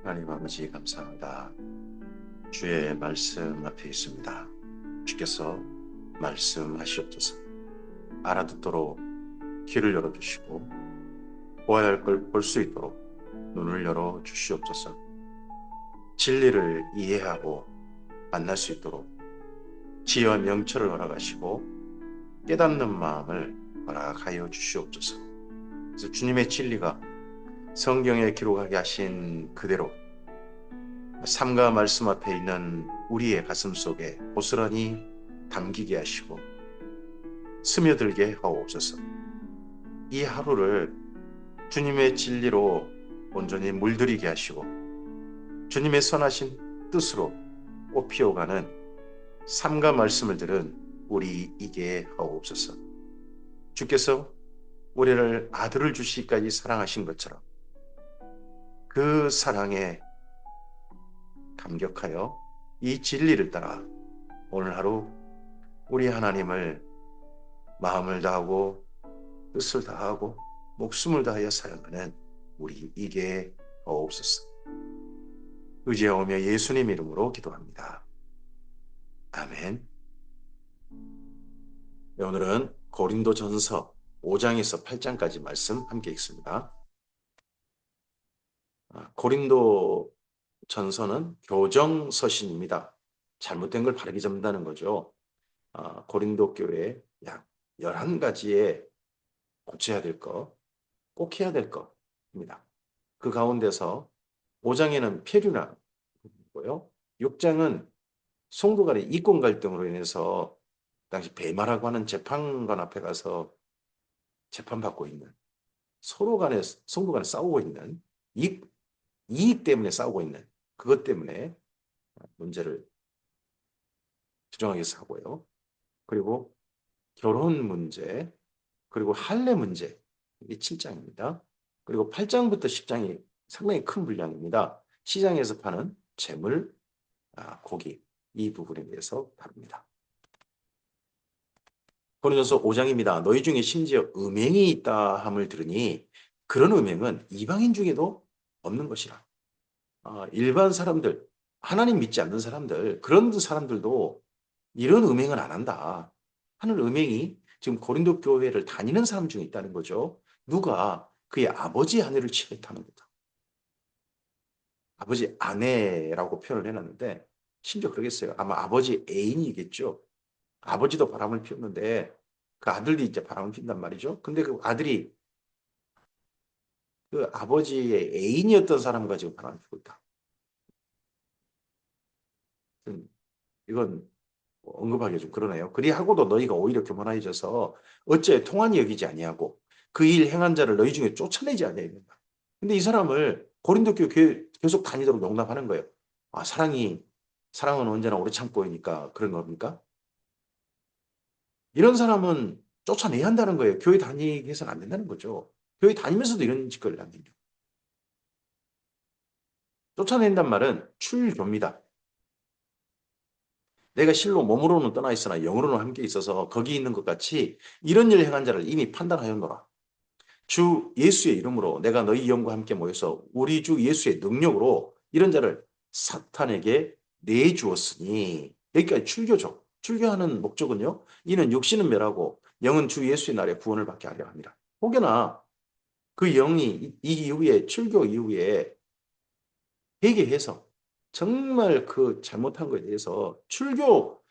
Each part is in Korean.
하나님 아버지 감사합니다. 주의 말씀 앞에 있습니다. 주께서 말씀하시옵소서. 알아듣도록 귀를 열어주시고 보아야 할 걸 볼 수 있도록 눈을 열어 주시옵소서. 진리를 이해하고 만날 수 있도록 지혜와 명철을 허락하시고 깨닫는 마음을 허락하여 주시옵소서. 그래서 주님의 진리가 성경에 기록하게 하신 그대로 삶과 말씀 앞에 있는 우리의 가슴 속에 고스란히 담기게 하시고 스며들게 하옵소서. 이 하루를 주님의 진리로 온전히 물들이게 하시고 주님의 선하신 뜻으로 꽃피어가는 삶과 말씀을 들은 우리이게 하옵소서. 주께서 우리를 아들을 주시기까지 사랑하신 것처럼 그 사랑에 감격하여 이 진리를 따라 오늘 하루 우리 하나님을 마음을 다하고 뜻을 다하고 목숨을 다하여 사랑하는 우리이게 하옵소서. 의지하오며 예수님 이름으로 기도합니다. 아멘. 네, 오늘은 고린도전서 5장에서 8장까지 말씀 함께 읽습니다. 고린도 전서는 교정서신입니다. 잘못된 걸 바르게 잡는다는 거죠. 고린도 교회에 약 11가지의 고쳐야 될 것, 꼭 해야 될 것입니다. 그 가운데서 5장에는 폐류란 부분이고요. 6장은 성도 간의 이권 갈등으로 인해서 당시 베마라고 하는 재판관 앞에 가서 재판받고 있는 서로 간에 성도 간에 싸우고 있는 이익 때문에 싸우고 있는 그것 때문에 문제를 주정하기 위해서 하고요. 그리고 결혼 문제, 그리고 할례 문제, 이게 7장입니다. 그리고 8장부터 10장이 상당히 큰 분량입니다. 시장에서 파는 재물, 고기, 이 부분에 대해서 다룹니다. 고린도서 5장입니다. 너희 중에 심지어 음행이 있다 함을 들으니 그런 음행은 이방인 중에도 없는 것이라. 일반 사람들, 하나님 믿지 않는 사람들, 그런 사람들도 이런 음행은 안 한다 하는 음행이 지금 고린도 교회를 다니는 사람 중에 있다는 거죠. 누가 그의 아버지 아내를 취했다는 거다. 아버지 아내라고 표현을 해놨는데 심지어 그러겠어요. 아마 아버지 애인이겠죠. 아버지도 바람을 피웠는데 그 아들이 이제 바람을 핀단 말이죠. 근데 그 아들이 그 아버지의 애인이었던 사람과 지금 바람을 피고 있다. 이건 언급하기 좀 그러네요. 그리하고도 너희가 오히려 교만하여져서 어째 통한이 여기지 아니하고 그 일 행한 자를 너희 중에 쫓아내지 아니하야 된다. 근데 이 사람을 고린도 교회 계속 다니도록 용납하는 거예요. 사랑은 언제나 오래 참고이니까 그런 겁니까? 이런 사람은 쫓아내야 한다는 거예요. 교회 다니게 해서는 안 된다는 거죠. 교회 다니면서도 이런 짓거리를 안 됩니다. 쫓아낸단 말은 출교입니다. 내가 실로 몸으로는 떠나 있으나 영으로는 함께 있어서 거기 있는 것 같이 이런 일을 행한 자를 이미 판단하였노라. 주 예수의 이름으로 내가 너희 영과 함께 모여서 우리 주 예수의 능력으로 이런 자를 사탄에게 내주었으니 여기까지 출교죠. 출교하는 목적은요. 이는 육신은 멸하고 영은 주 예수의 날에 구원을 받게 하려 합니다. 혹여나 그 영이 이 이후에 출교 이후에 회개해서 정말 그 잘못한 것에 대해서 출교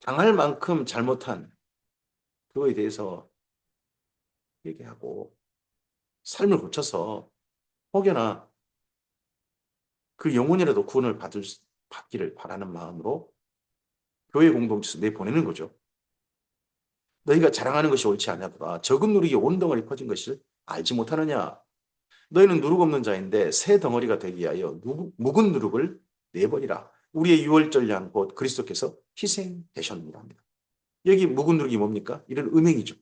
당할 만큼 잘못한 그거에 대해서 얘기하고 삶을 고쳐서 혹여나 그 영혼이라도 구원을 받기를 바라는 마음으로 교회 공동체에서 내보내는 거죠. 너희가 자랑하는 것이 옳지 않냐더라. 적은 누룩이 온 덩어리 퍼진 것을 알지 못하느냐. 너희는 누룩 없는 자인데 새 덩어리가 되기 위하여 묵은 누룩을 내버리라. 우리의 유월절 양 곧 그리스도께서 희생되셨느니라 합니다. 여기 묵은 누룩이 뭡니까? 이런 음행이죠.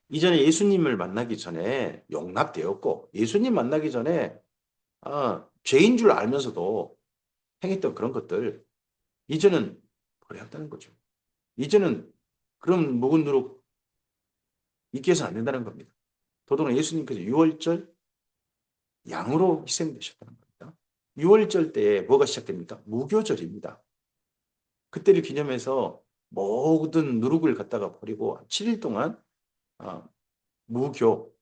이전에 예수님을 만나기 전에 용납되었고 예수님 만나기 전에 죄인 줄 알면서도 행했던 그런 것들 이제는 버려야 한다는 거죠. 이제는 그런 묵은 누룩 있게 해서는 안 된다는 겁니다. 더더구나 예수님께서 유월절 양으로 희생되셨다는 겁니다. 6월절 때 뭐가 시작됩니까? 무교절입니다. 그때를 기념해서 모든 누룩을 갖다가 버리고 7일 동안 아, 무교,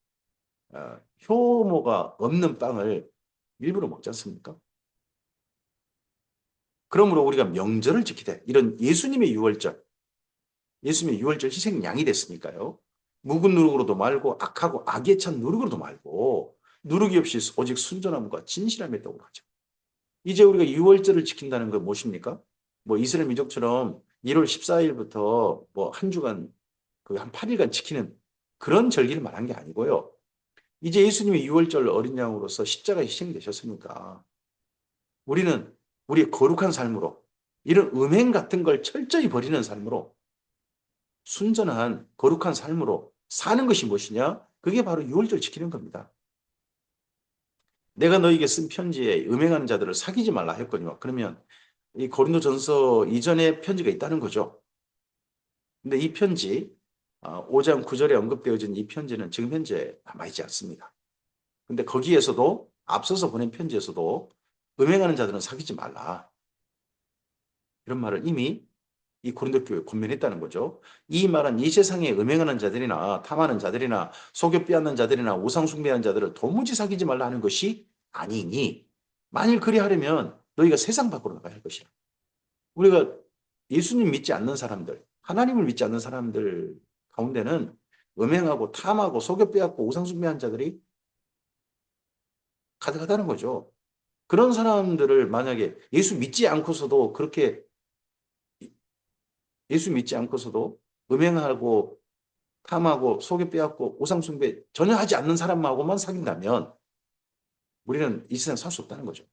효모가 없는 빵을 일부러 먹지 않습니까? 그러므로 우리가 명절을 지키되 이런 예수님의 6월절, 예수님의 6월절 희생양이 됐으니까요. 묵은 누룩으로도 말고 악하고 악에 찬 누룩으로도 말고 누룩이 없이 오직 순전함과 진실함에 떠오르죠. 이제 우리가 6월절을 지킨다는 건 무엇입니까? 뭐 이스라엘 민족처럼 1월 14일부터 뭐 한 주간 그 한 8일간 지키는 그런 절기를 말한 게 아니고요. 이제 예수님이 6월절 어린 양으로서 십자가에 희생되셨으니까 우리는 우리의 거룩한 삶으로 이런 음행 같은 걸 철저히 버리는 삶으로 순전한 거룩한 삶으로 사는 것이 무엇이냐? 그게 바로 6월절 지키는 겁니다. 내가 너에게 쓴 편지에 음행하는 자들을 사귀지 말라 했거든요. 그러면 이 고린도전서 이전에 편지가 있다는 거죠. 근데 이 편지 5장 9절에 언급되어진 이 편지는 지금 현재 남아있지 않습니다. 근데 거기에서도 앞서서 보낸 편지에서도 음행하는 자들은 사귀지 말라. 이런 말을 이미 이 고린도 교회에 권면했다는 거죠. 이 말은 이 세상에 음행하는 자들이나 탐하는 자들이나 속여 빼앗는 자들이나 우상 숭배하는 자들을 도무지 사귀지 말라 하는 것이 아니니 만일 그리하려면 너희가 세상 밖으로 나가야 할 것이라. 우리가 예수님 믿지 않는 사람들, 하나님을 믿지 않는 사람들 가운데는 음행하고 탐하고 속여 빼앗고 우상 숭배하는 자들이 가득하다는 거죠. 그런 사람들을 만약에 예수 믿지 않고서도 음행하고 탐하고 속여 빼앗고 우상 숭배 전혀 하지 않는 사람하고만 사귄다면 우리는 이 세상 살 수 없다는 거죠.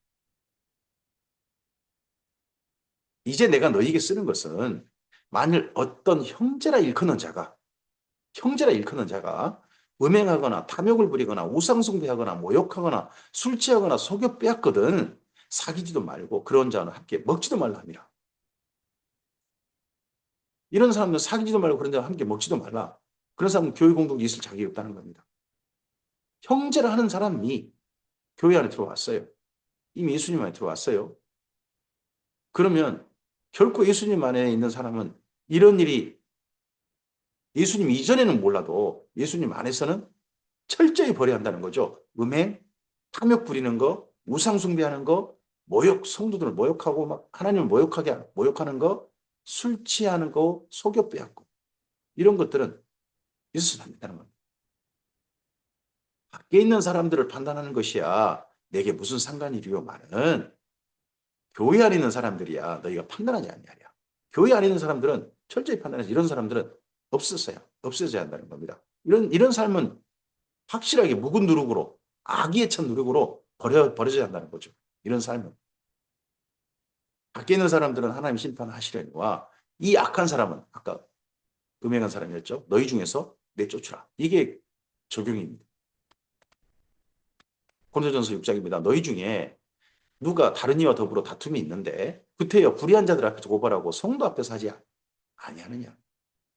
이제 내가 너희에게 쓰는 것은 만일 어떤 형제라 일컫는 자가 음행하거나 탐욕을 부리거나 우상숭배하거나 모욕하거나 술 취하거나 속여 빼앗거든 사귀지도 말고 그런 자는 함께 먹지도 말라 함이라. 이런 사람들 사귀지도 말고 그런 자와 함께 먹지도 말라. 그런 사람은 교회 공동체 있을 자격이 없다는 겁니다. 형제라 하는 사람이 교회 안에 들어왔어요. 이미 예수님 안에 들어왔어요. 그러면 결코 예수님 안에 있는 사람은 이런 일이 예수님 이전에는 몰라도 예수님 안에서는 철저히 버려야 한다는 거죠. 음행, 탐욕 부리는 거, 우상 숭배하는 거, 모욕, 성도들을 모욕하고 막 하나님을 모욕하는 거, 술 취하는 거, 속여 빼앗고 이런 것들은 있어서는 안 된다는 겁니다. 밖에 있는 사람들을 판단하는 것이야 내게 무슨 상관이리요 말은 교회 안에 있는 사람들이야 너희가 판단하지 않냐냐. 교회 안에 있는 사람들은 철저히 판단해서 이런 사람들은 없어져야 한다는 겁니다. 이런 삶은 확실하게 묵은 누룩으로 악의에 찬 누룩으로 버려져야 한다는 거죠. 이런 삶은. 밖에 있는 사람들은 하나님 심판하시려니와 이 악한 사람은 아까 음행한 사람이었죠. 너희 중에서 내쫓으라. 이게 적용입니다. 고린도전서 6장입니다. 너희 중에 누가 다른 이와 더불어 다툼이 있는데 구태여 불의한 자들 앞에서 고발하고 성도 앞에서 하지 아니하느냐.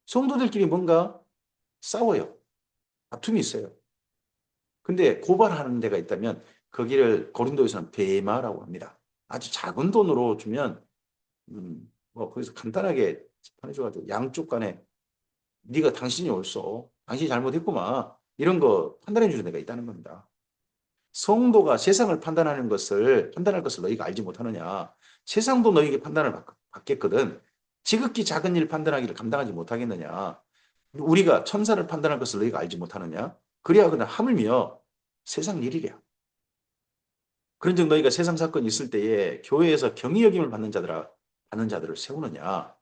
성도들끼리 뭔가 싸워요. 다툼이 있어요. 근데 고발하는 데가 있다면 거기를 고린도에서는 베마라고 합니다. 아주 작은 돈으로 주면 뭐 거기서 간단하게 보내줘가지고 양쪽 간에 네가 당신이 옳소. 당신이 잘못했구만. 이런 거 판단해 주는 데가 있다는 겁니다. 성도가 세상을 판단할 것을 너희가 알지 못하느냐. 세상도 너희에게 판단을 받겠거든. 지극히 작은 일 판단하기를 감당하지 못하겠느냐. 우리가 천사를 판단할 것을 너희가 알지 못하느냐. 그래야 그냥 하물며 세상 일이랴. 그런즉 너희가 세상 사건이 있을 때에 교회에서 경의 여김을 받는 자들을 세우느냐.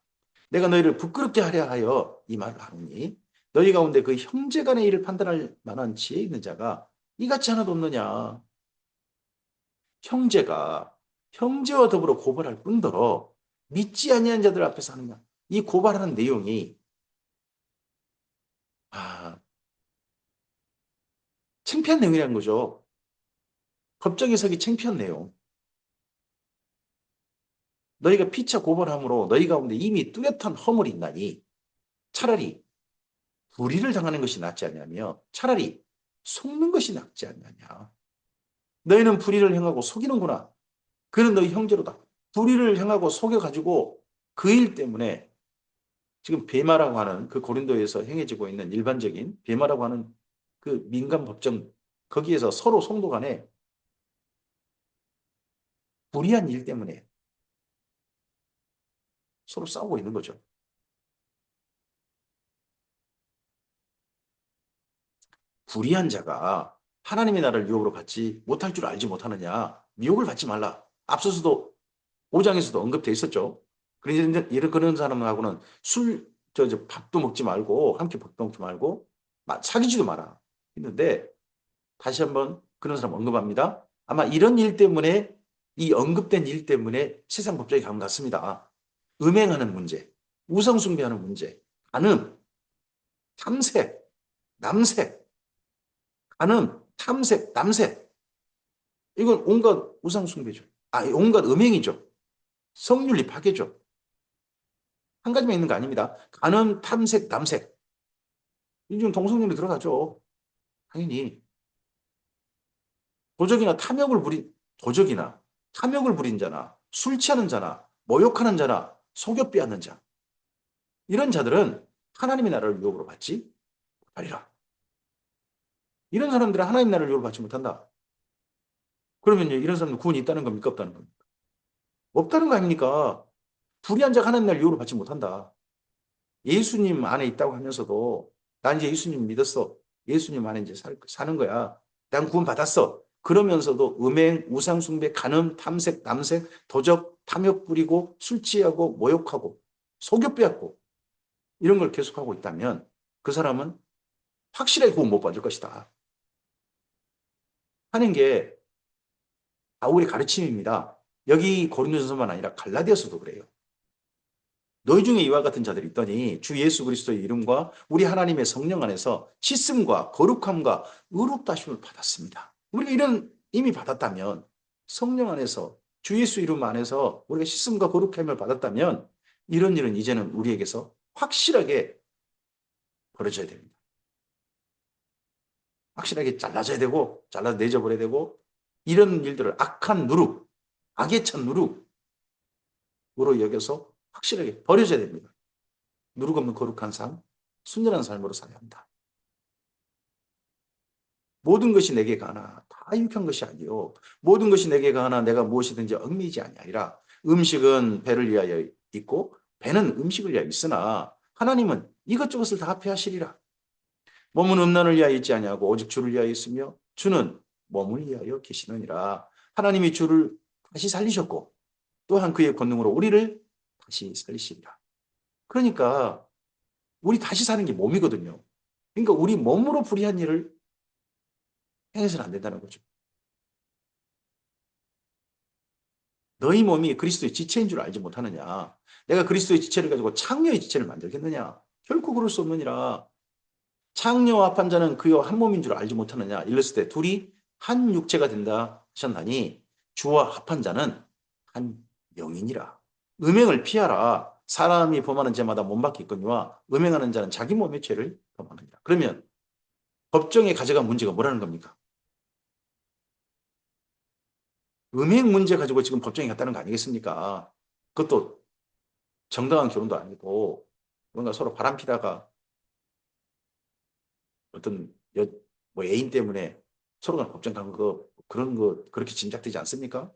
내가 너희를 부끄럽게 하려 하여 이 말을 하느니 너희 가운데 그 형제 간의 일을 판단할 만한 지혜 있는 자가 이같이 하나도 없느냐. 형제가 형제와 더불어 고발할 뿐더러 믿지 아니한 자들 앞에서 하느냐. 이 고발하는 내용이 아, 창피한 내용이라는 거죠. 법정에 서기 창피한 내용. 너희가 피차 고발함으로 너희 가운데 이미 뚜렷한 허물이 있나니 차라리 불의를 당하는 것이 낫지 않냐며 차라리 속는 것이 낫지 않느냐. 너희는 불의를 행하고 속이는구나. 그는 너희 형제로다. 불의를 행하고 속여가지고 그 일 때문에 지금 베마라고 하는 그 고린도에서 행해지고 있는 일반적인 베마라고 하는 그 민간 법정 거기에서 서로 성도 간에 불의한 일 때문에 서로 싸우고 있는 거죠. 불의한 자가 하나님의 나라를 유혹으로 받지 못할 줄 알지 못하느냐. 미혹을 받지 말라. 앞서서도 5장에서도 언급돼 있었죠. 그런데 이런 그런 사람하고는 밥도 먹지 말고 함께 밥도 먹지 말고 사귀지도 마라. 했는데 다시 한번 그런 사람 언급합니다. 아마 이런 일 때문에 이 언급된 일 때문에 세상 법정에 간 것 같습니다. 음행하는 문제, 우상숭배하는 문제, 간음, 탐색, 남색, 간음, 탐색, 남색. 이건 온갖 우상숭배죠. 온갖 음행이죠. 성윤리 파괴죠. 한 가지만 있는 거 아닙니다. 간음, 탐색, 남색. 이중 동성연애 들어가죠. 당연히. 도적이나 탐욕을 부린, 도적이나 탐욕을 부린 자나 술 취하는 자나 모욕하는 자나 속여 빼앗는 자. 이런 자들은 하나님의 나라를 유혹으로 받지 못하리라. 이런 사람들은 하나님의 나라를 유혹으로 받지 못한다. 그러면 이런 사람들 구원이 있다는 겁니까? 없다는 겁니까? 없다는 거 아닙니까? 불의한 자가 하나님의 나라를 유혹으로 받지 못한다. 예수님 안에 있다고 하면서도 난 이제 예수님 믿었어. 예수님 안에 이제 사는 거야. 난 구원 받았어. 그러면서도 음행, 우상숭배, 간음, 탐색, 남색, 도적, 탐욕 부리고 술 취하고 모욕하고 속여 빼앗고 이런 걸 계속하고 있다면 그 사람은 확실하게 구원 못 받을 것이다. 하는 게 바울의 가르침입니다. 여기 고린도전서만 아니라 갈라디아서도 그래요. 너희 중에 이와 같은 자들이 있더니 주 예수 그리스도의 이름과 우리 하나님의 성령 안에서 씻음과 거룩함과 의롭다 하심을 받았습니다. 우리가 이런 이미 받았다면 성령 안에서 주 예수 이름 안에서 우리가 씻음과 거룩함을 받았다면 이런 일은 이제는 우리에게서 확실하게 벌어져야 됩니다. 확실하게 잘라져야 되고 잘라 내져버려야 되고 이런 일들을 악한 누룩, 악에 찬 누룩으로 여겨서 확실하게 버려져야 됩니다. 누룩 없는 거룩한 삶, 순전한 삶으로 살아야 한다. 모든 것이 내게 가나 다 유익한 것이 아니요. 모든 것이 내게 가나 내가 무엇이든지 얽매이지 아니하리라. 음식은 배를 위하여 있고 배는 음식을 위하여 있으나 하나님은 이것저것을 다 합해하시리라. 몸은 음란을 위하여 있지 아니하고 오직 주를 위하여 있으며 주는 몸을 위하여 계시느니라. 하나님이 주를 다시 살리셨고 또한 그의 권능으로 우리를 다시 살리시리라. 그러니까 우리 다시 사는 게 몸이거든요. 그러니까 우리 몸으로 불의한 일을 행해서는 안 된다는 거죠. 너희 몸이 그리스도의 지체인 줄 알지 못하느냐? 내가 그리스도의 지체를 가지고 창녀의 지체를 만들겠느냐? 결코 그럴 수 없느니라. 창녀와 합한 자는 그와 한 몸인 줄 알지 못하느냐? 일렀을 때 둘이 한 육체가 된다 하셨나니 주와 합한 자는 한 영이니라. 음행을 피하라. 사람이 범하는 죄마다 몸밖에 있거니와 음행하는 자는 자기 몸의 죄를 범하느니라. 그러면 법정에 가져간 문제가 뭐라는 겁니까? 음행 문제 가지고 지금 법정에 갔다는 거 아니겠습니까? 그것도 정당한 결혼도 아니고 뭔가 서로 바람피다가 어떤 뭐 애인 때문에 서로가 법정 간 거 그런 거 그렇게 짐작되지 않습니까?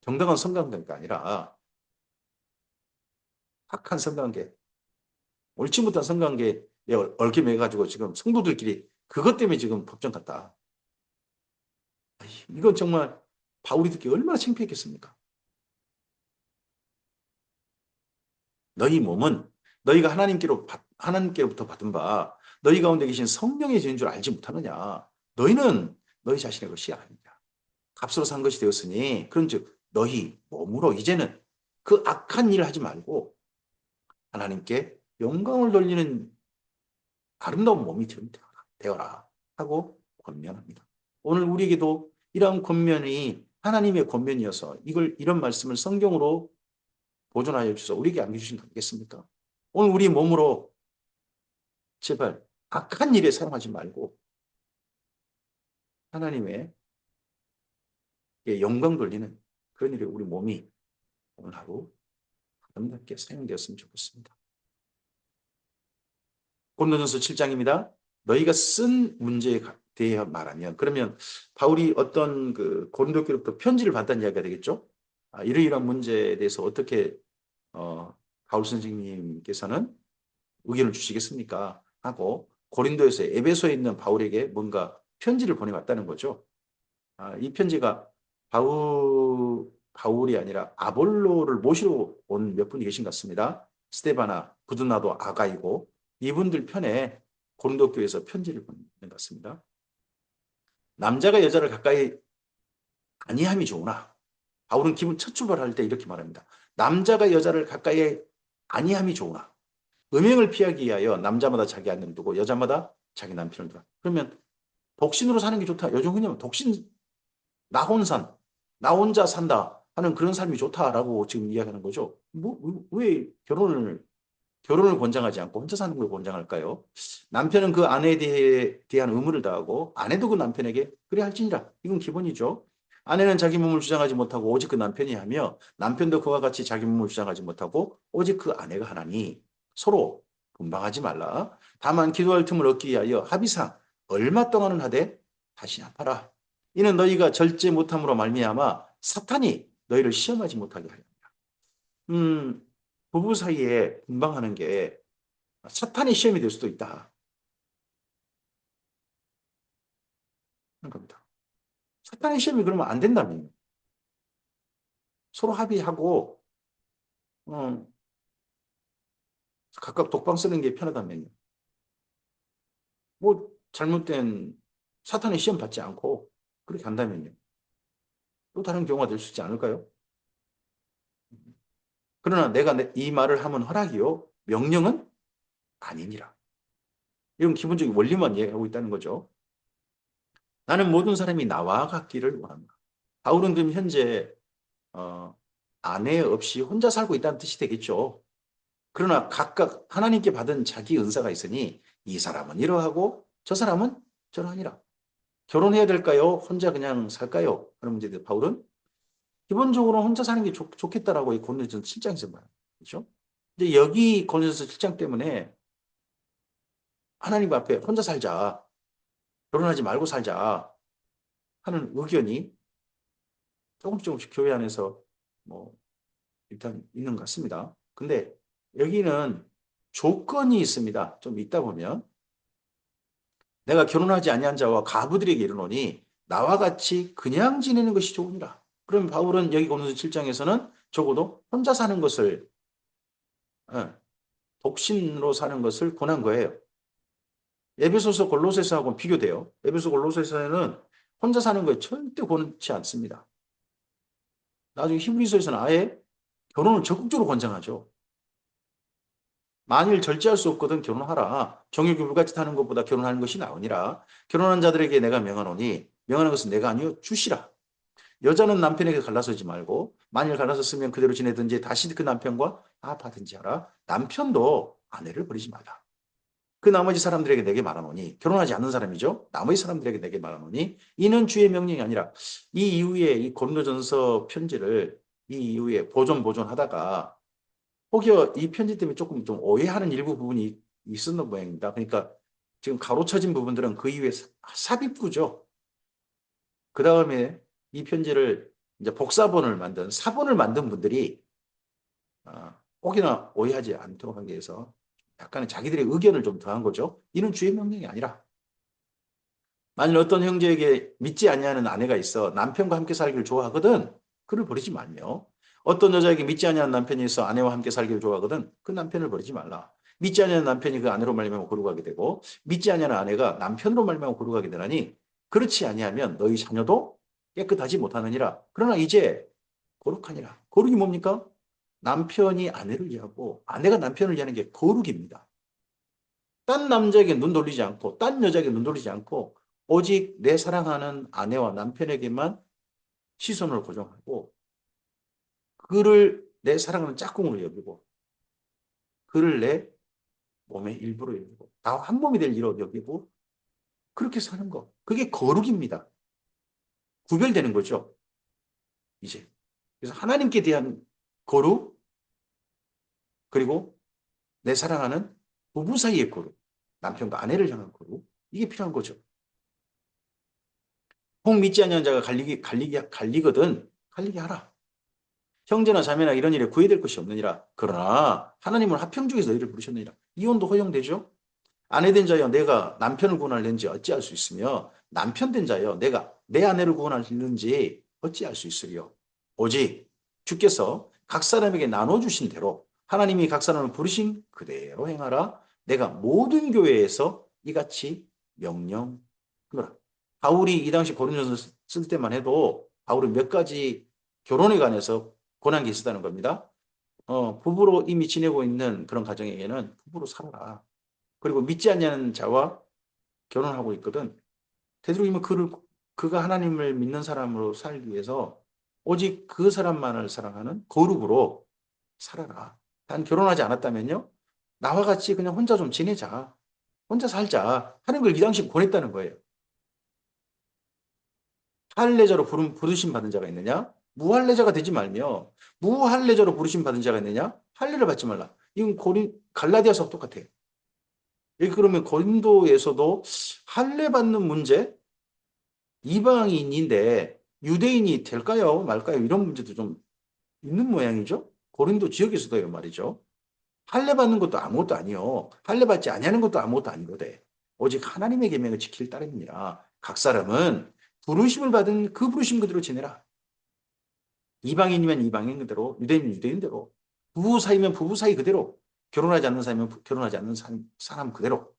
정당한 성관계가 아니라 악한 성관계, 옳지 못한 성관계에 얽힘해 가지고 지금 성도들끼리 그것 때문에 지금 법정 갔다. 이건 정말 바울이 듣기 얼마나 창피했겠습니까? 너희 몸은 너희가 하나님께로부터 받은 바 너희 가운데 계신 성령의 죄인 줄 알지 못하느냐? 너희는 너희 자신의 것이 아니냐? 값으로 산 것이 되었으니 그런즉 너희 몸으로 이제는 그 악한 일을 하지 말고 하나님께 영광을 돌리는 아름다운 몸이 되어라 하고 권면합니다. 오늘 우리에게도 이러한 권면이 하나님의 권면이어서 이런 말씀을 성경으로 보존하여 주셔서 우리에게 안겨주신 거 아니겠습니까? 오늘 우리 몸으로 제발 악한 일에 사용하지 말고 하나님의 영광 돌리는 그런 일에 우리 몸이 오늘 하루 아름답게 사용되었으면 좋겠습니다. 고린도전서 7장입니다. 너희가 쓴 문제에 대해 말하면 그러면 바울이 어떤 그 고린도 교로부터 편지를 받다는 이야기가 되겠죠. 이러이러한 문제에 대해서 어떻게 바울 선생님께서는 의견을 주시겠습니까? 하고 고린도에서 에베소에 있는 바울에게 뭔가 편지를 보내왔다는 거죠. 이 편지가 바울이 아니라 아볼로를 모시러 온 몇 분이 계신 것 같습니다. 스테바나, 부드나도 아가이고 이분들 편에 고린도 교회에서 편지를 보낸 것 같습니다. 남자가 여자를 가까이 아니함이 좋으나 바울은 기분 첫 출발할 때 이렇게 말합니다. 남자가 여자를 가까이 아니함이 좋으나 음행을 피하기 위하여 남자마다 자기 아내를 두고 여자마다 자기 남편을 두라. 그러면 독신으로 사는 게 좋다. 요즘 흔히 독신 나혼산, 나 혼자 산다 하는 그런 삶이 좋다라고 지금 이야기하는 거죠. 왜 결혼을 권장하지 않고 혼자 사는 걸 권장할까요? 남편은 그 아내에 대한 의무를 다하고 아내도 그 남편에게 그래 할지니라. 이건 기본이죠. 아내는 자기 몸을 주장하지 못하고 오직 그 남편이 하며 남편도 그와 같이 자기 몸을 주장하지 못하고 오직 그 아내가 하나니 서로 분방하지 말라. 다만 기도할 틈을 얻기 위하여 합의상 얼마 동안은 하되 다시 아파라. 이는 너희가 절제 못함으로 말미암아 사탄이 너희를 시험하지 못하게 하려. 음, 부부 사이에 분방하는 게 사탄의 시험이 될 수도 있다. 그런 겁니다. 사탄의 시험이 그러면 안 된다면 서로 합의하고 어, 각각 독방 쓰는 게 편하다면 뭐 잘못된 사탄의 시험 받지 않고 그렇게 한다면요. 또 다른 경우가 될 수 있지 않을까요? 그러나 내가 이 말을 하면 허락이요. 명령은 아니니라. 이런 기본적인 원리만 이야기하고 있다는 거죠. 나는 모든 사람이 나와 같기를 원한다. 바울은 그럼 현재 어, 아내 없이 혼자 살고 있다는 뜻이 되겠죠. 그러나 각각 하나님께 받은 자기 은사가 있으니 이 사람은 이러하고 저 사람은 저러하니라. 결혼해야 될까요? 혼자 그냥 살까요? 하는 문제에 대해 바울은 기본적으로 혼자 사는 게 좋겠다라고 이 고린도전서 7장에서 말하죠. 그렇죠? 이제 여기 고린도전서 7장 때문에 하나님 앞에 혼자 살자. 결혼하지 말고 살자 하는 의견이 조금씩 교회 안에서 뭐 일단 있는 것 같습니다. 근데 여기는 조건이 있습니다. 좀 있다 보면 내가 결혼하지 아니한 자와 가부들에게 이르노니 나와 같이 그냥 지내는 것이 좋으니라. 그럼 바울은 여기 고린도서 7장에서는 적어도 혼자 사는 것을 예, 독신으로 사는 것을 권한 거예요. 에베소서 골로새서하고 비교돼요. 에베소 골로새서에는 혼자 사는 거에 절대 권치 않습니다. 나중에 히브리서에서는 아예 결혼을 적극적으로 권장하죠. 만일 절제할 수 없거든 결혼하라. 정욕이 불같이 타는 것보다 결혼하는 것이 나으니라. 결혼한 자들에게 내가 명하노니 명하는 것은 내가 아니요 주시라. 여자는 남편에게 갈라서지 말고 만일 갈라섰으면 그대로 지내든지 다시 그 남편과 합하든지 하라. 남편도 아내를 버리지 말라. 그 나머지 사람들에게 내게 말하노니 결혼하지 않는 사람이죠. 나머지 사람들에게 내게 말하노니 이는 주의 명령이 아니라 이 이후에 이 고린도전서 편지를 이 이후에 보존하다가 혹여 이 편지 때문에 조금 좀 오해하는 일부 부분이 있었는 모양입니다. 그러니까 지금 가로쳐진 부분들은 그 이후에 삽입구죠. 그 다음에 이 편지를 이제 복사본을 만든 사본을 만든 분들이 혹여나 오해하지 않도록 하기 위해서 약간의 자기들의 의견을 좀 더한 거죠. 이는 주의 명령이 아니라 만일 어떤 형제에게 믿지 아니하는 아내가 있어 남편과 함께 살기를 좋아하거든 그를 버리지 말며 어떤 여자에게 믿지 아니하는 남편이 있어 아내와 함께 살기를 좋아하거든 그 남편을 버리지 말라. 믿지 아니하는 남편이 그 아내로 말미암아 거룩하게 되고 믿지 아니하는 아내가 남편으로 말미암아 거룩하게 되나니 그렇지 아니하면 너희 자녀도 깨끗하지 못하느니라. 그러나 이제 거룩하니라. 거룩이 뭡니까? 남편이 아내를 위하고 아내가 남편을 위하는 게 거룩입니다. 딴 남자에게 눈 돌리지 않고 딴 여자에게 눈 돌리지 않고 오직 내 사랑하는 아내와 남편에게만 시선을 고정하고 그를 내 사랑하는 짝꿍으로 여기고 그를 내 몸의 일부로 여기고 다 한 몸이 될 일로 여기고 그렇게 사는 거. 그게 거룩입니다. 구별되는 거죠. 이제. 그래서 하나님께 대한 거룩, 그리고 내 사랑하는 부부 사이의 거룩, 남편과 아내를 향한 거룩, 이게 필요한 거죠. 혹 믿지 않는 자가 갈리거든 갈리게 하라. 형제나 자매나 이런 일에 구애될 것이 없느니라. 그러나 하나님은 하평 중에서 너희를 부르셨느니라. 이혼도 허용되죠? 아내 된 자여 내가 남편을 구원하려는지 어찌할 수 있으며 남편 된 자여 내가 내 아내를 구원하려는지 어찌할 수 있으리요. 오직 주께서 각 사람에게 나눠주신 대로 하나님이 각 사람을 부르신 그대로 행하라. 내가 모든 교회에서 이같이 명령하노라. 바울이 이 당시 고린도전서 쓸 때만 해도 바울은 몇 가지 결혼에 관해서 권한 게 있었다는 겁니다. 부부로 이미 지내고 있는 그런 가정에게는 부부로 살아라. 그리고 믿지 않는 자와 결혼하고 있거든. 되도록이면 그가 하나님을 믿는 사람으로 살기 위해서 오직 그 사람만을 사랑하는 거룩으로 살아라. 단 결혼하지 않았다면요. 나와 같이 그냥 혼자 좀 지내자. 혼자 살자. 하는 걸 이 당시 권했다는 거예요. 할례자로 부르심 받은 자가 있느냐? 무할례자가 되지 말며 무할례자로 부르심 받은 자가 있느냐? 할례를 받지 말라. 이건 갈라디아서 똑같아요. 그러면 고린도에서도 할례 받는 문제, 이방인인데 유대인이 될까요? 말까요? 이런 문제도 좀 있는 모양이죠. 고린도 지역에서도요 말이죠. 할례 받는 것도 아무것도 아니요. 할례 받지 아니하는 것도 아무것도 아니거든. 오직 하나님의 계명을 지킬 따름이니라. 각 사람은 부르심을 받은 그 부르심 그대로 지내라. 이방인이면 이방인 그대로, 유대인이면 유대인대로, 부부 사이면 부부 사이 그대로, 결혼하지 않는 사람이면 결혼하지 않는 사람 그대로.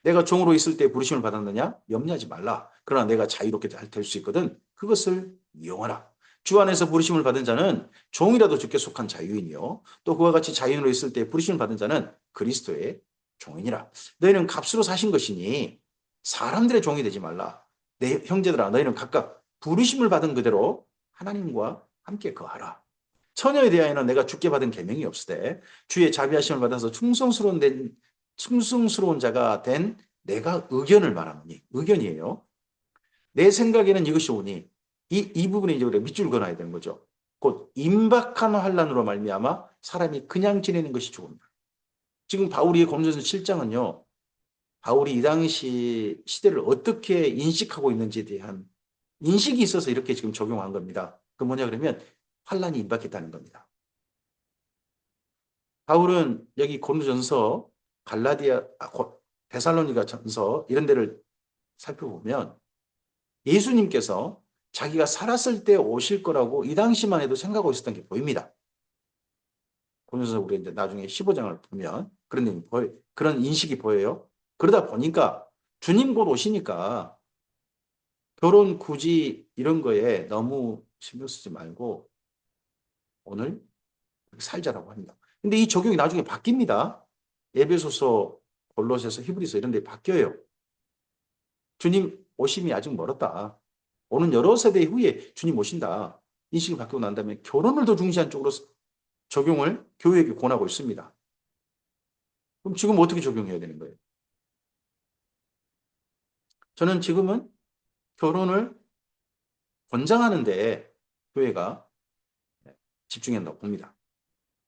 내가 종으로 있을 때 부르심을 받았느냐? 염려하지 말라. 그러나 내가 자유롭게 될 수 있거든. 그것을 이용하라. 주 안에서 부르심을 받은 자는 종이라도 주께 속한 자유인이요. 또 그와 같이 자유인으로 있을 때 부르심을 받은 자는 그리스도의 종이니라. 너희는 값으로 사신 것이니 사람들의 종이 되지 말라. 내 형제들아 너희는 각각 부르심을 받은 그대로 하나님과 함께 거하라. 처녀에 대하여는 내가 주께 받은 계명이 없으되 주의 자비하심을 받아서 충성스러운 자가 된 내가 의견을 말하노니 의견이에요. 내 생각에는 이것이 오니 이 부분에 이제 우리가 밑줄 그어놔야 되는 거죠. 곧 임박한 환란으로 말미암아 사람이 그냥 지내는 것이 좋습니다. 지금 바울이 고린도전서 7장은요. 바울이 이 당시 시대를 어떻게 인식하고 있는지에 대한 인식이 있어서 이렇게 지금 적용한 겁니다. 그 뭐냐 그러면 환란이 임박했다는 겁니다. 바울은 여기 고린도전서, 데살로니가 전서 이런 데를 살펴보면 예수님께서 자기가 살았을 때 오실 거라고 이 당시만 해도 생각하고 있었던 게 보입니다. 고린도전서 우리 이제 나중에 15장을 보면 그런 인식이 보여요. 그러다 보니까 주님 곧 오시니까 결혼 굳이 이런 거에 너무 신경 쓰지 말고 오늘 살자라고 합니다. 근데 이 적용이 나중에 바뀝니다. 에베소서, 골로새서, 히브리서 이런 데 바뀌어요. 주님 오심이 아직 멀었다. 오는 여러 세대 후에 주님 오신다. 인식이 바뀌고 난 다음에 결혼을 더 중시한 쪽으로 적용을 교회에게 권하고 있습니다. 그럼 지금 어떻게 적용해야 되는 거예요? 저는 지금은 결혼을 권장하는데 교회가 집중해야 한다고 봅니다.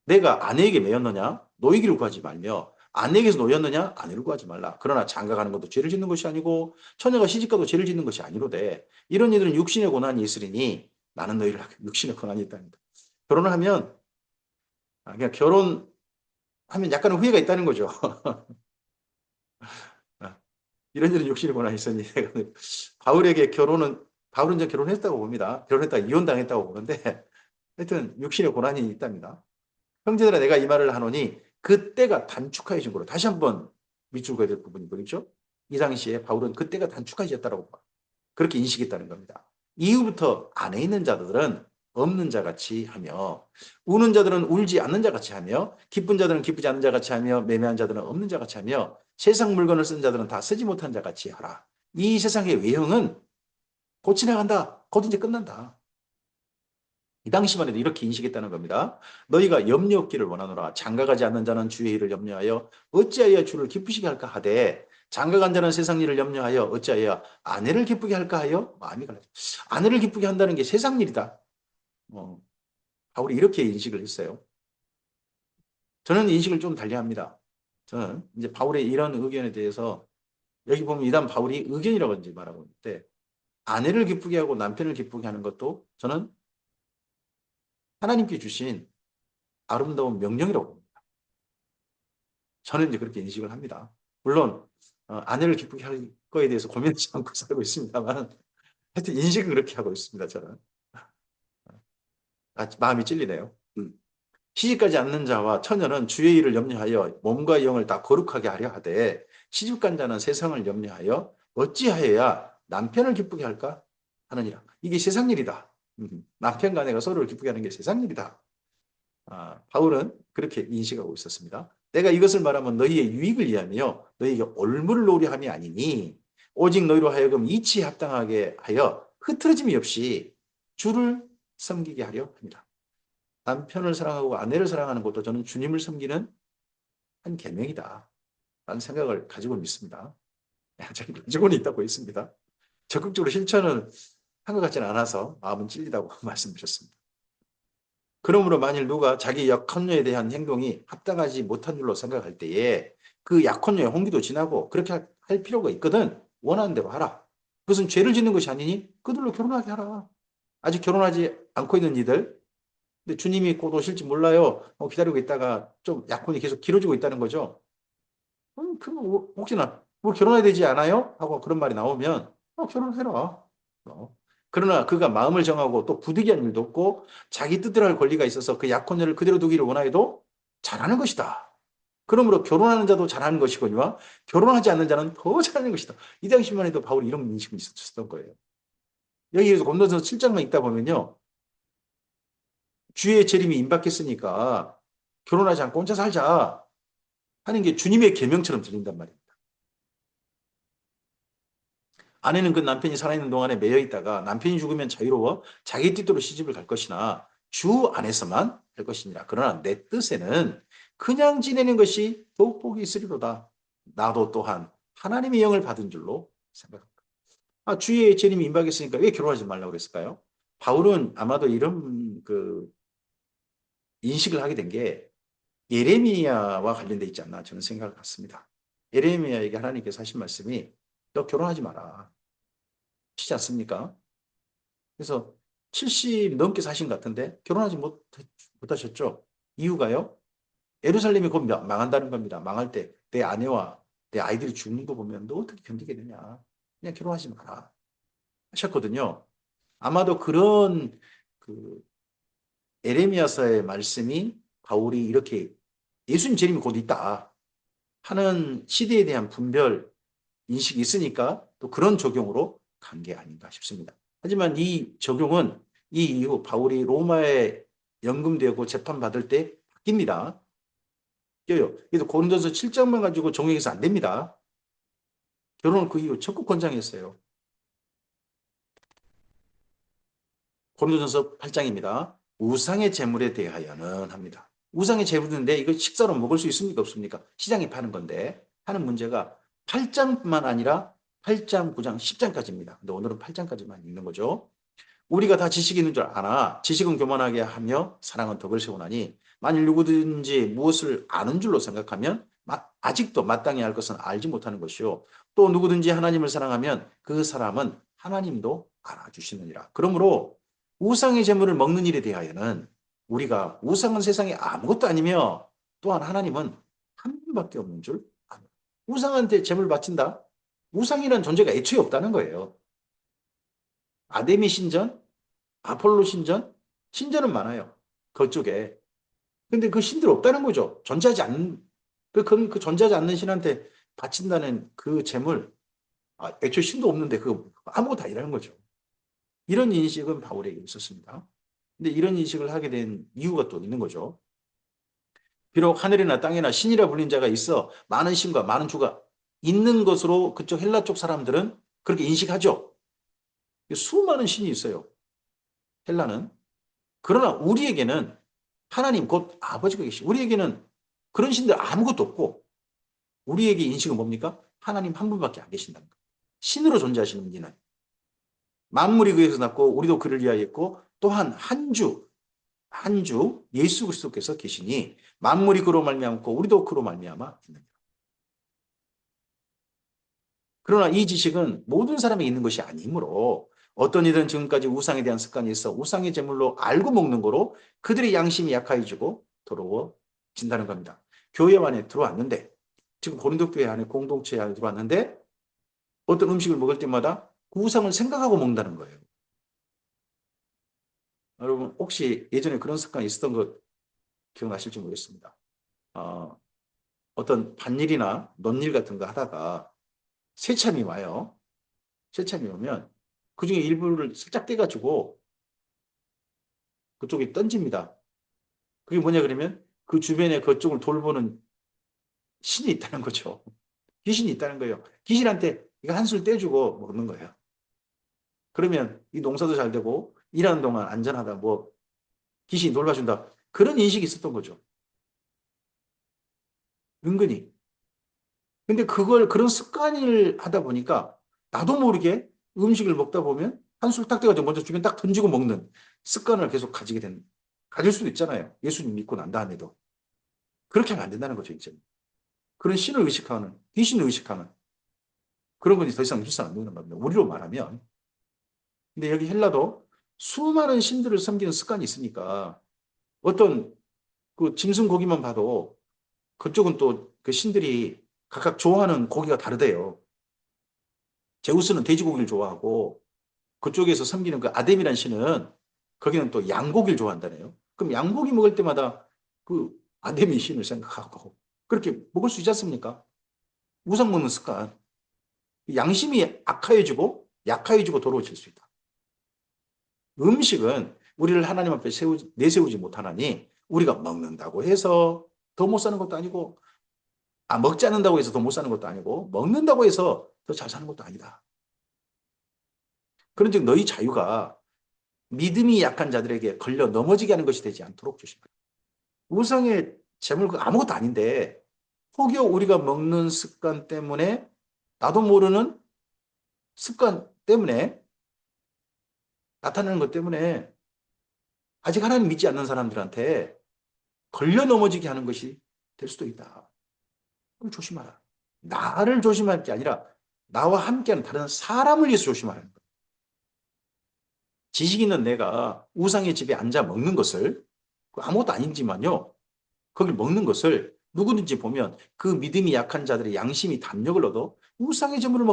내가 아내에게 매였느냐? 노이기를 구하지 말며 아내에게서 노였느냐? 아내를 구하지 말라. 그러나 장가가는 것도 죄를 짓는 것이 아니고 처녀가 시집가도 죄를 짓는 것이 아니로되 이런 이들은 육신의 고난이 있으리니 나는 너희를 육신의 고난이 있다니다. 결혼을 하면 그냥 결혼하면 약간의 후회가 있다는 거죠. 이런 일은 육신의 고난이 있으니 바울은 이제 결혼했다고 봅니다. 결혼했다가 이혼당했다고 보는데 하여튼 육신의 고난이 있답니다. 형제들아 내가 이 말을 하노니 그때가 단축하여진 거로 다시 한번 밑줄 그어야 될 부분이 뭐죠? 이 당시에 바울은 그때가 단축하여졌다고 그렇게 인식했다는 겁니다. 이후부터 안에 있는 자들은 없는 자 같이 하며 우는 자들은 울지 않는 자 같이 하며 기쁜 자들은 기쁘지 않는 자 같이 하며 매매한 자들은 없는 자 같이 하며 세상 물건을 쓴 자들은 다 쓰지 못한 자 같이 하라. 이 세상의 외형은 곧 지나간다. 곧 이제 끝난다. 이 당시만 해도 이렇게 인식했다는 겁니다. 너희가 염려 없기를 원하노라. 장가가지 않는 자는 주의 일을 염려하여 어찌하여 주를 기쁘시게 할까 하되 장가간 자는 세상 일을 염려하여 어찌하여 아내를 기쁘게 할까 하여 마음이 갈라져. 아내를 기쁘게 한다는 게 세상 일이다. 어, 바울이 이렇게 인식을 했어요. 저는 인식을 좀 달리합니다. 저는 이제 바울의 이런 의견에 대해서 여기 보면 이단 바울이 의견이라고 이제 말하고 있는데 아내를 기쁘게 하고 남편을 기쁘게 하는 것도 저는 하나님께 주신 아름다운 명령이라고 봅니다. 저는 이제 그렇게 인식을 합니다. 물론 아내를 기쁘게 할 거에 대해서 고민하지 않고 살고 있습니다만 하여튼 인식은 그렇게 하고 있습니다. 저는. 마음이 찔리네요. 시집가지 않는 자와 처녀는 주의 일을 염려하여 몸과 영을 다 거룩하게 하려 하되 시집간 자는 세상을 염려하여 어찌하여야 남편을 기쁘게 할까 하느니라. 이게 세상 일이다. 남편과 아내가 서로를 기쁘게 하는 게 세상 일이다. 바울은 그렇게 인식하고 있었습니다. 내가 이것을 말하면 너희의 유익을 위하며 너희에게 올무를 놓으려 함이 아니니 오직 너희로 하여금 이치에 합당하게 하여 흐트러짐이 없이 주를 섬기게 하려 합니다. 남편을 사랑하고 아내를 사랑하는 것도 저는 주님을 섬기는 한 계명이다 라는 생각을 가지고 있습니다. 저는 가지고는 있다고 있습니다. 적극적으로 실천을 한 것 같지는 않아서 마음은 찔리다고 말씀드렸습니다. 그러므로 만일 누가 자기 약혼녀에 대한 행동이 합당하지 못한 줄로 생각할 때에 그 약혼녀의 홍기도 지나고 그렇게 할 필요가 있거든. 원하는 대로 하라. 그것은 죄를 짓는 것이 아니니 그들로 결혼하게 하라. 아직 결혼하지 않고 있는 이들, 근데 주님이 곧 오실지 몰라요. 기다리고 있다가 좀 약혼이 계속 길어지고 있다는 거죠. 그럼 혹시나 뭐 결혼해야 되지 않아요? 하고 그런 말이 나오면 결혼해라. 그러나 그가 마음을 정하고 또 부득이한 일도 없고 자기 뜻대로 할 권리가 있어서 그 약혼녀를 그대로 두기를 원하여도 잘하는 것이다. 그러므로 결혼하는 자도 잘하는 것이거니와 결혼하지 않는 자는 더 잘하는 것이다. 이 당시만 해도 바울이 이런 인식이 있었던 거예요. 여기에서 건너서 7장만 있다 보면요. 주의 재림이 임박했으니까 결혼하지 않고 혼자 살자 하는 게 주님의 계명처럼 들린단 말입니다. 아내는 그 남편이 살아있는 동안에 매여 있다가 남편이 죽으면 자유로워 자기 뜻대로 시집을 갈 것이나 주 안에서만 할 것이니라. 그러나 내 뜻에는 그냥 지내는 것이 더욱 복이 있으리로다. 나도 또한 하나님의 영을 받은 줄로 생각합니다. 주의 재림이 임박했으니까 왜 결혼하지 말라고 그랬을까요? 바울은 아마도 이런 인식을 하게 된 게 예레미야와 관련돼 있지 않나 저는 생각을 갖습니다. 예레미야에게 하나님께서 하신 말씀이 너 결혼하지 마라. 하시지 않습니까? 그래서 70 넘게 사신 것 같은데 결혼하지 못하셨죠? 이유가요? 예루살렘이 곧 망한다는 겁니다. 망할 때 내 아내와 내 아이들이 죽는 거 보면 너 어떻게 견디겠느냐. 그냥 결혼하지 마라. 하셨거든요. 아마도 그런 그 에레미야서의 말씀이 바울이 이렇게 예수님 재림이 곧 있다 하는 시대에 대한 분별 인식이 있으니까 또 그런 적용으로 간 게 아닌가 싶습니다. 하지만 이 적용은 이 이후 바울이 로마에 연금되고 재판받을 때 바뀝니다. 바뀌어요. 그래서 고린도서 7장만 가지고 적용해서 안 됩니다. 결혼을 그 이후 적극 권장했어요. 고린도전서 8장입니다. 우상의 재물에 대하여는 합니다. 우상의 재물인데 이거 식사로 먹을 수 있습니까? 없습니까? 시장에 파는 건데 하는 문제가 8장뿐만 아니라 8장, 9장, 10장까지입니다. 근데 오늘은 8장까지만 읽는 거죠. 우리가 다 지식이 있는 줄 아나 지식은 교만하게 하며 사랑은 덕을 세우나니 만일 누구든지 무엇을 아는 줄로 생각하면 아직도 마땅히 할 것은 알지 못하는 것이요. 또 누구든지 하나님을 사랑하면 그 사람은 하나님도 알아주시느니라. 그러므로 우상의 재물을 먹는 일에 대하여는 우리가 우상은 세상에 아무것도 아니며 또한 하나님은 한 분밖에 없는 줄 압니다. 우상한테 재물 바친다? 우상이라는 존재가 애초에 없다는 거예요. 아데미 신전, 아폴로 신전, 신전은 많아요. 그쪽에. 근데 그 신들 없다는 거죠. 존재하지 않는, 그 존재하지 않는 신한테 바친다는 그 재물, 애초에 신도 없는데 그 아무것도 아니라는 거죠. 이런 인식은 바울에게 있었습니다. 근데 이런 인식을 하게 된 이유가 또 있는 거죠. 비록 하늘이나 땅이나 신이라 불린 자가 있어 많은 신과 많은 주가 있는 것으로 그쪽 헬라 쪽 사람들은 그렇게 인식하죠. 수많은 신이 있어요. 헬라는. 그러나 우리에게는 하나님 곧 아버지가 계시. 우리에게는 그런 신들 아무것도 없고 우리에게 인식은 뭡니까? 하나님 한 분밖에 안 계신다는 거예요. 신으로 존재하시는 분이는. 만물이 그에서 났고 우리도 그를 위하여 했고 또한 한 주 예수 그리스도께서 계시니 만물이 그로 말미암고 우리도 그로 말미암아 있느니라. 그러나 이 지식은 모든 사람에게 있는 것이 아니므로 어떤 이들은 지금까지 우상에 대한 습관이 있어 우상의 제물로 알고 먹는 거로 그들의 양심이 약해지고 더러워진다는 겁니다. 교회 안에 들어왔는데 지금 고린도 교회 안에 공동체 안에 들어왔는데 어떤 음식을 먹을 때마다 그 우상을 생각하고 먹는다는 거예요. 여러분 혹시 예전에 그런 습관이 있었던 거 기억나실지 모르겠습니다. 어, 어떤 밭일이나 논일 같은 거 하다가 새참이 와요. 새참이 오면 그중에 일부를 살짝 떼가지고 그쪽에 던집니다. 그게 뭐냐 그러면 그 주변에 그쪽을 돌보는 신이 있다는 거죠. 귀신이 있다는 거예요. 귀신한테 이거 한술 떼주고 먹는 거예요. 그러면 이 농사도 잘 되고 일하는 동안 안전하다 뭐 귀신이 돌봐준다. 그런 인식이 있었던 거죠. 은근히. 근데 그걸 그런 습관을 하다 보니까 나도 모르게 음식을 먹다 보면 한술 딱 떼가지고 먼저 주변 딱 던지고 먹는 습관을 계속 가질 수도 있잖아요. 예수님 믿고 난 다음에도. 그렇게 하면 안 된다는 거죠, 이제. 그런 신을 의식하는, 귀신을 의식하는 그런 것이 더 이상 일상 안 되는 겁니다. 우리로 말하면. 근데 여기 헬라도 수많은 신들을 섬기는 습관이 있으니까 어떤 그 짐승 고기만 봐도 그쪽은 또 그 신들이 각각 좋아하는 고기가 다르대요. 제우스는 돼지고기를 좋아하고 그쪽에서 섬기는 그 아뎀이라는 신은 거기는 또 양고기를 좋아한다네요. 그럼 양고기 먹을 때마다 그 아뎀의 신을 생각하고 그렇게 먹을 수 있지 않습니까? 우상 먹는 습관. 양심이 악화해지고 약화해지고 더러워질 수 있다. 음식은 우리를 하나님 앞에 내세우지 못하나니 우리가 먹는다고 해서 더 못 사는 것도 아니고 먹지 않는다고 해서 더 못 사는 것도 아니고 먹는다고 해서 더 잘 사는 것도 아니다. 그런즉 너희 자유가 믿음이 약한 자들에게 걸려 넘어지게 하는 것이 되지 않도록 조심하라. 우상의 재물 아무것도 아닌데 혹여 우리가 먹는 습관 때문에 나도 모르는 습관 때문에 나타나는 것 때문에 아직 하나님 믿지 않는 사람들한테 걸려 넘어지게 하는 것이 될 수도 있다. 그걸 조심하라. 나를 조심할 게 아니라 나와 함께하는 다른 사람을 위해서 조심하라는 거예요. 지식 있는 내가 우상의 집에 앉아 먹는 것을 아무것도 아닌지만요. 거길 먹는 것을 누구든지 보면 그 믿음이 약한 자들의 양심이 담력을 얻어 우상의 제물을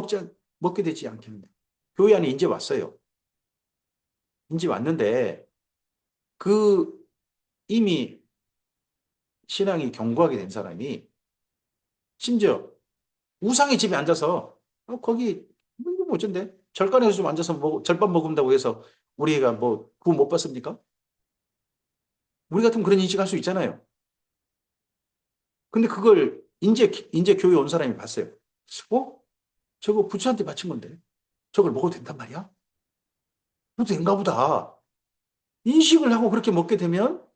먹게 되지 않겠는데. 교회 안에 이제 왔어요. 이제 왔는데 그 이미 신앙이 견고하게 된 사람이 심지어 우상의 집에 앉아서 거기 뭐 어쩐데 절간에서 좀 앉아서 절반 먹는다고 해서 우리가 뭐 구원 못 받습니까? 우리 같으면 그런 인식할 수 있잖아요. 근데 그걸 이제 교회 온 사람이 봤어요. 어? 저거 부처한테 바친 건데 저걸 먹어도 된단 말이야? 그래도 된가 보다. 인식을 하고 그렇게 먹게 되면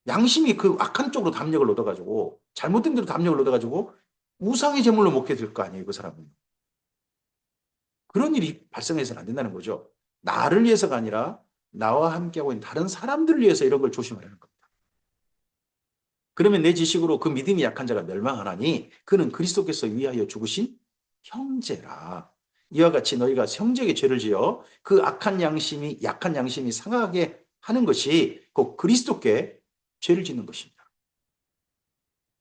양심이 그 악한 쪽으로 담력을 얻어가지고 잘못된 대로 담력을 얻어가지고 우상의 제물로 먹게 될 거 아니에요, 그 사람은. 그런 일이 발생해서는 안 된다는 거죠. 나를 위해서가 아니라 나와 함께하고 있는 다른 사람들을 위해서 이런 걸 조심하라는 겁니다. 그러면 내 지식으로 그 믿음이 약한 자가 멸망하나니 그는 그리스도께서 위하여 죽으신 형제라. 이와 같이 너희가 형제에게 죄를 지어 그 약한 양심이 상하게 하는 것이 곧 그리스도께 죄를 짓는 것입니다.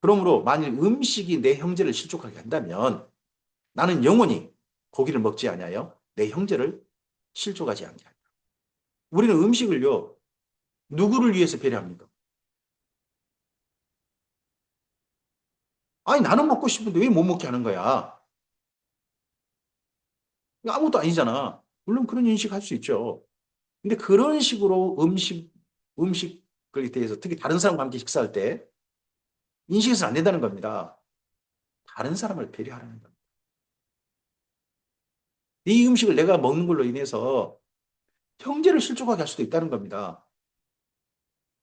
그러므로 만일 음식이 내 형제를 실족하게 한다면 나는 영원히 고기를 먹지 아니하여 내 형제를 실족하지 않게 한다. 우리는 음식을요, 누구를 위해서 배려합니까? 아니, 나는 먹고 싶은데 왜 못 먹게 하는 거야? 아무것도 아니잖아. 물론 그런 인식할 수 있죠. 근데 그런 식으로 음식에 대해서 특히 다른 사람과 함께 식사할 때 인식해서는 안 된다는 겁니다. 다른 사람을 배려하라는 겁니다. 이 음식을 내가 먹는 걸로 인해서 형제를 실족하게 할 수도 있다는 겁니다.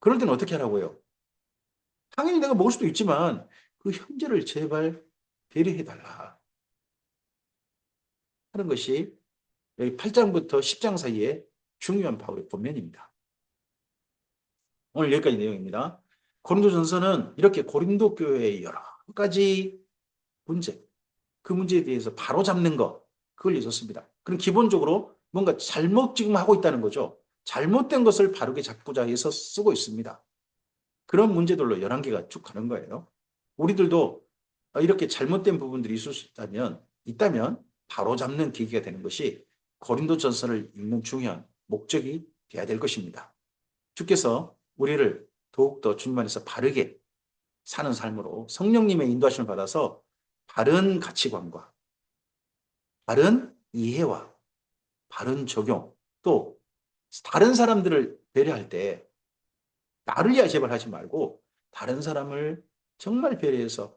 그럴 때는 어떻게 하라고요? 당연히 내가 먹을 수도 있지만 그 형제를 제발 배려해달라 하는 것이 여기 8장부터 10장 사이에 중요한 바울의 본면입니다. 오늘 여기까지 내용입니다. 고린도전서는 이렇게 고린도 교회의 여러 가지 문제, 그 문제에 대해서 바로잡는 것, 그걸 예줬습니다. 그럼 기본적으로 뭔가 잘못 지금 하고 있다는 거죠. 잘못된 것을 바르게 잡고자 해서 쓰고 있습니다. 그런 문제들로 11개가 쭉 가는 거예요. 우리들도 이렇게 잘못된 부분들이 있다면 바로잡는 계기가 되는 것이 고린도전서를 읽는 중요한 목적이 되어야 될 것입니다. 주께서 우리를 더욱더 주님 안에서 바르게 사는 삶으로 성령님의 인도하심을 받아서 바른 가치관과 바른 이해와 바른 적용, 또 다른 사람들을 배려할 때 나를 위하여 제발 하지 말고 다른 사람을 정말 배려해서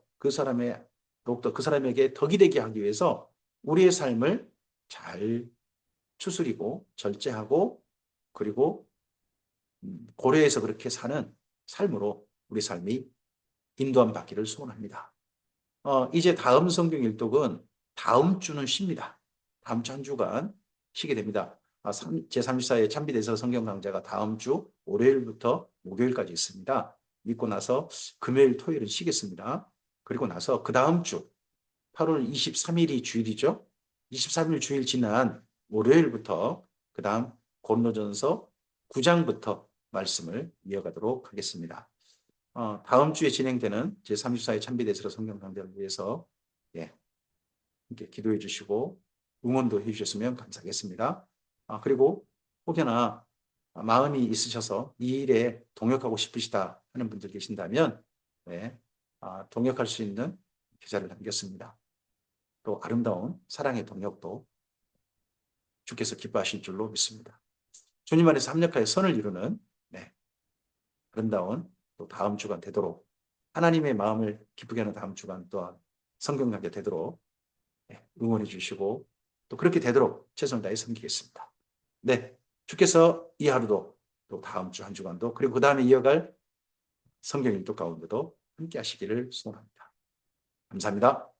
더욱더 그 사람에게 덕이 되게 하기 위해서 우리의 삶을 잘 추스리고 절제하고 그리고 고려해서 그렇게 사는 삶으로 우리 삶이 인도함 받기를 소원합니다. 이제 다음 성경 일독은 다음 주는 쉽니다. 다음 주 한 주간 쉬게 됩니다. 제34회 참비대서 성경 강좌가 다음 주 월요일부터 목요일까지 있습니다. 믿고 나서 금요일, 토요일은 쉬겠습니다. 그리고 나서 그 다음 주 8월 23일이 주일이죠. 23일 주일 지난 월요일부터 그 다음 고린도전서 9장부터 말씀을 이어가도록 하겠습니다. 다음 주에 진행되는 제34회 참비대서 성경 강좌를 위해서 예, 이렇게 기도해 주시고 응원도 해 주셨으면 감사하겠습니다. 그리고 혹여나 마음이 있으셔서 이 일에 동역하고 싶으시다 하는 분들 계신다면 네, 동역할 수 있는 계좌를 남겼습니다. 또 아름다운 사랑의 동역도 주께서 기뻐하실 줄로 믿습니다. 주님 안에서 합력하여 선을 이루는 네, 아름다운 또 다음 주간 되도록 하나님의 마음을 기쁘게 하는 다음 주간 또한 성경 강좌 되도록 응원해 주시고 또 그렇게 되도록 최선을 다해 섬기겠습니다. 네, 주께서 이 하루도 또 다음 주 한 주간도 그리고 그 다음에 이어갈 성경 일독 가운데도 함께 하시기를 소원합니다. 감사합니다.